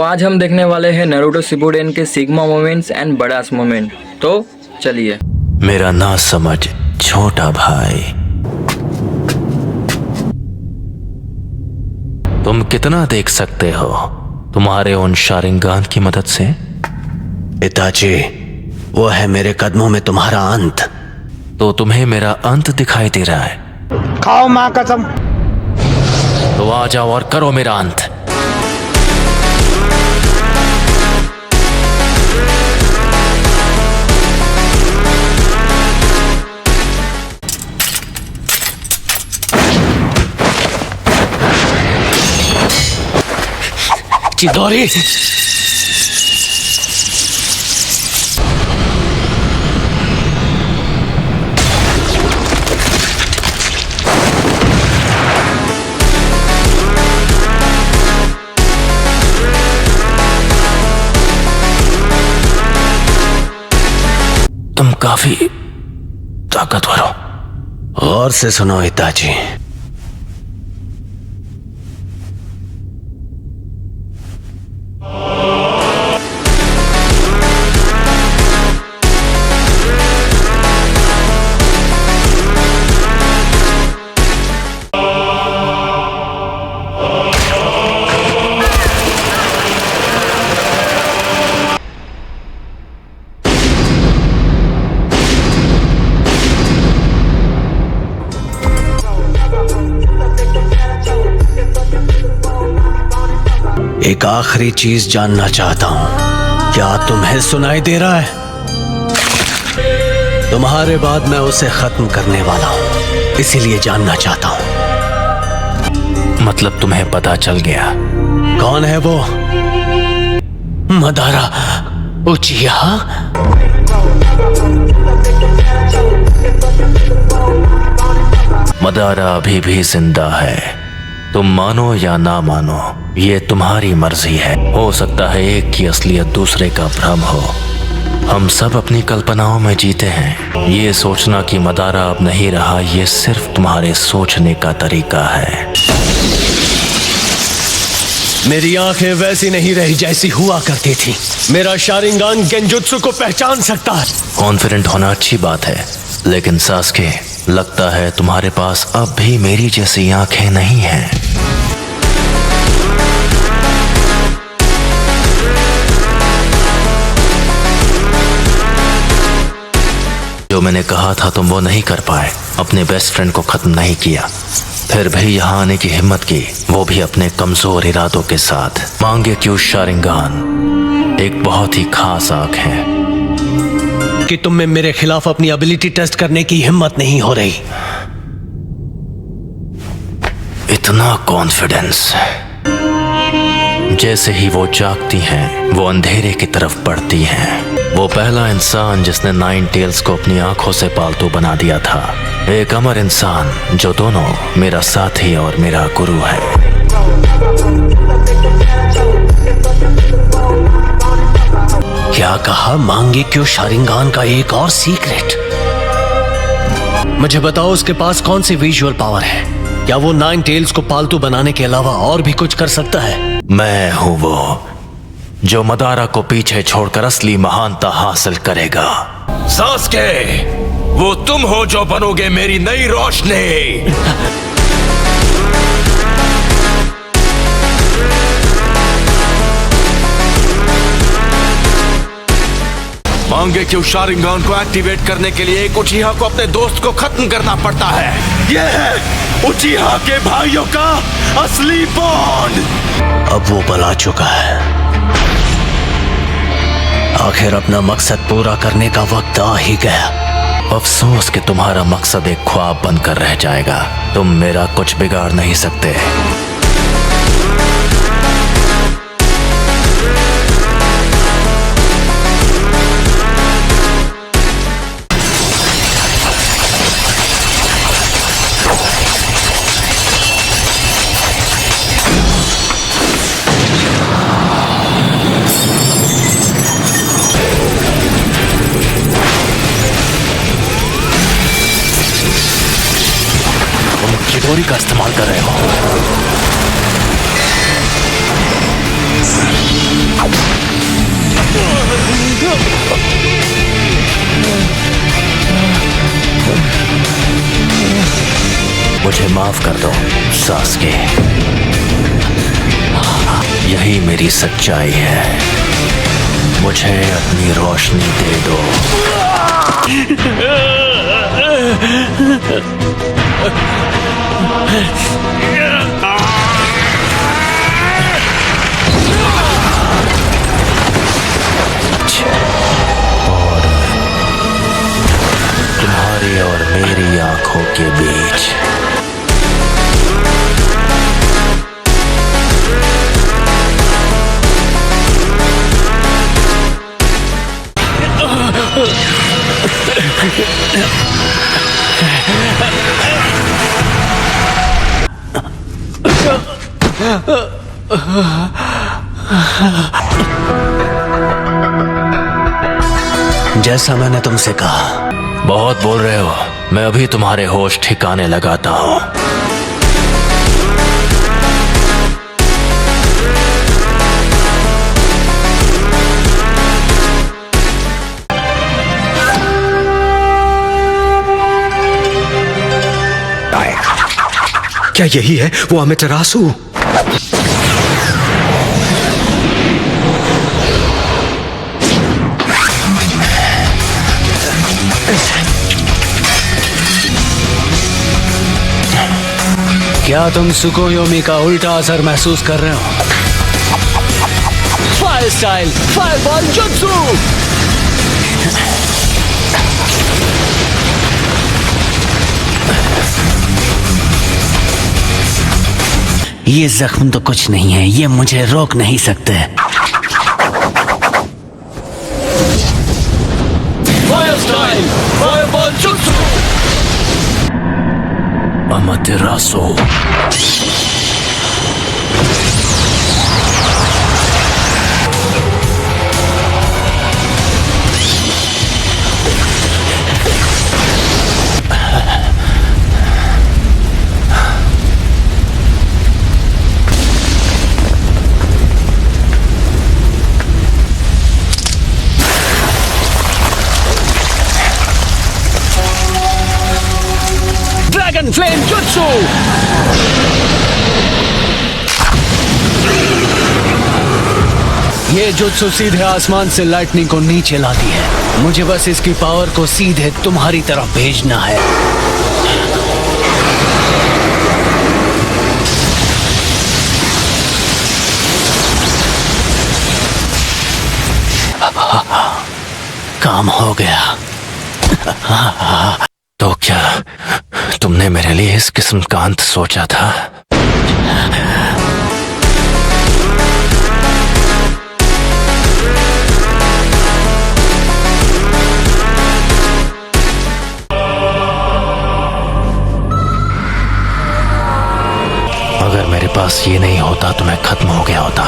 तो आज हम देखने वाले हैं नारुतो शिपुडेन के सिग्मा मोमेंट्स एंड बड़ास मोमेंट। तो चलिए। मेरा ना समझ छोटा भाई, तुम कितना देख सकते हो तुम्हारे उन शारिंगान की मदद से? पिताजी, वो है मेरे कदमों में तुम्हारा अंत। तो तुम्हें मेरा अंत दिखाई दे रहा है? खाओ मां कसम। तो आ जाओ और करो मेरा अंत। चिदोरी, तुम काफी ताकतवर हो। गौर से सुनो हिताजी, एक आखिरी चीज जानना चाहता हूं, क्या तुम्हें सुनाई दे रहा है? तुम्हारे बाद मैं उसे खत्म करने वाला हूं, इसीलिए जानना चाहता हूं। मतलब तुम्हें पता चल गया? कौन है वो? मदारा उचिहा? मदारा अभी भी जिंदा है। तुम मानो या ना मानो, ये तुम्हारी मर्जी है। हो सकता है एक की असलियत दूसरे का भ्रम हो। हम सब अपनी कल्पनाओं में जीते हैं। ये सोचना कि मदारा अब नहीं रहा, ये सिर्फ तुम्हारे सोचने का तरीका है। मेरी आंखें वैसी नहीं रही जैसी हुआ करती थी। मेरा शारिंगान गेंजुत्सु को पहचान सकता है। कॉन्फिडेंट होना अच्छी बात है, लेकिन सास्के, लगता है तुम्हारे पास अब भी मेरी जैसी आंखें नहीं हैं। जो मैंने कहा था तुम वो नहीं कर पाए, अपने बेस्ट फ्रेंड को खत्म नहीं किया, फिर भी यहाँ आने की हिम्मत की, वो भी अपने कमजोर इरादों के साथ। मांगेक्यू शारिंगान एक बहुत ही खास आंख है कि तुम में मेरे खिलाफ अपनी एबिलिटी टेस्ट करने की हिम्मत नहीं हो रही। इतना कॉन्फिडेंस। जैसे ही वो जागती हैं, वो अंधेरे की तरफ बढ़ती हैं। वो पहला इंसान जिसने 9 टेल्स को अपनी आंखों से पालतू बना दिया था। एक अमर इंसान जो दोनों मेरा साथी और मेरा गुरु है। क्या कहा? मांगेक्यू शारिंगान का एक और सीक्रेट? मुझे बताओ, उसके पास कौन सी विजुअल पावर है? क्या वो 9 टेल्स को पालतू बनाने के अलावा और भी कुछ कर सकता है? मैं हूं वो जो मदारा को पीछे छोड़कर असली महानता हासिल करेगा। सास्के, वो तुम हो जो बनोगे मेरी नई रोशनी। मांगेक्यू शारिंगान को एक्टिवेट करने के लिए एक उचिहा को अपने दोस्त को खत्म करना पड़ता है। यह है उचिहा के भाइयों का असली बॉन्ड। अब वो बला चुका है। आखिर अपना मकसद पूरा करने का वक्त आ ही गया। अफसोस कि तुम्हारा मकसद एक ख्वाब बनकर रह जाएगा। तुम मेरा कुछ बिगाड़ नहीं सकते। चिदोरी का इस्तेमाल कर रहे हो। माफ कर दो सास्के। यही मेरी सच्चाई है। मुझे अपनी रोशनी दे दो। तुम्हारी और मेरी आंखों के बीच जैसा मैंने तुमसे कहा। बहुत बोल रहे हो। मैं अभी तुम्हारे होश ठिकाने लगाता हूं। क्या यही है वो अमितरासु? क्या तुम सुकोयोमी का उल्टा असर महसूस कर रहे हो? Fire style fireball jutsu. ये जख्म तो कुछ नहीं है, ये मुझे रोक नहीं सकते। Fire style fireball jutsu. Amaterasu. Dragon flame jutsu. ये जुत्सु सीधे आसमान से लाइटनिंग को नीचे लाती है। मुझे बस इसकी पावर को सीधे तुम्हारी तरफ भेजना है। काम हो गया। तो क्या तुमने मेरे लिए इस किस्म का अंत सोचा था? अगर मेरे पास ये नहीं होता तो मैं खत्म हो गया होता।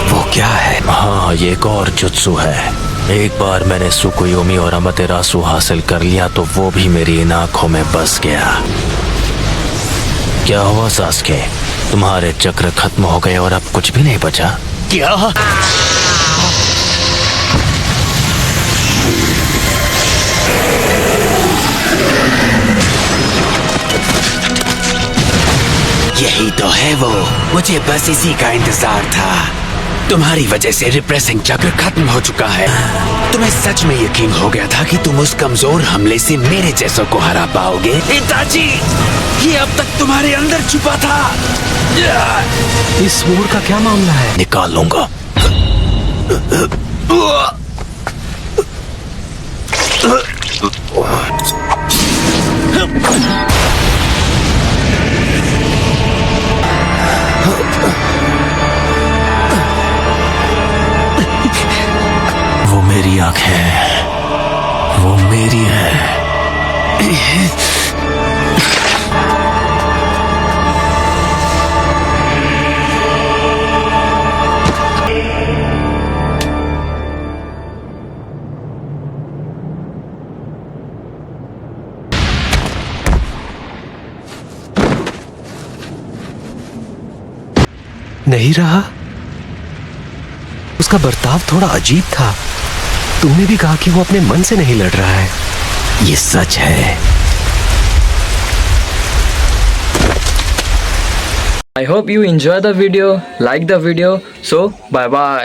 वो क्या है? हाँ, ये एक और जुत्सु है। एक बार मैंने सुकोयोमी और अमितरासु हासिल कर लिया तो वो भी मेरी इन आंखों में बस गया। क्या हुआ सास्के? तुम्हारे चक्र खत्म हो गए और अब कुछ भी नहीं बचा? क्या? यही तो है वो। मुझे बस इसी का इंतजार था। तुम्हारी वजह से रिप्रेसिंग चक्र खत्म हो चुका है। तुम्हें सच में यकीन हो गया था कि तुम उस कमजोर हमले से मेरे जैसों को हरा पाओगे। पिताजी, ये अब तक तुम्हारे अंदर छुपा था। इस मोड़ का क्या मामला है? निकाल लूंगा। वो मेरी आंख है, वो मेरी है। नहीं रहा। उसका बर्ताव थोड़ा अजीब था। तुमने भी कहा कि वो अपने मन से नहीं लड़ रहा है। ये सच है। I hope you enjoy the video, like the video. So bye bye.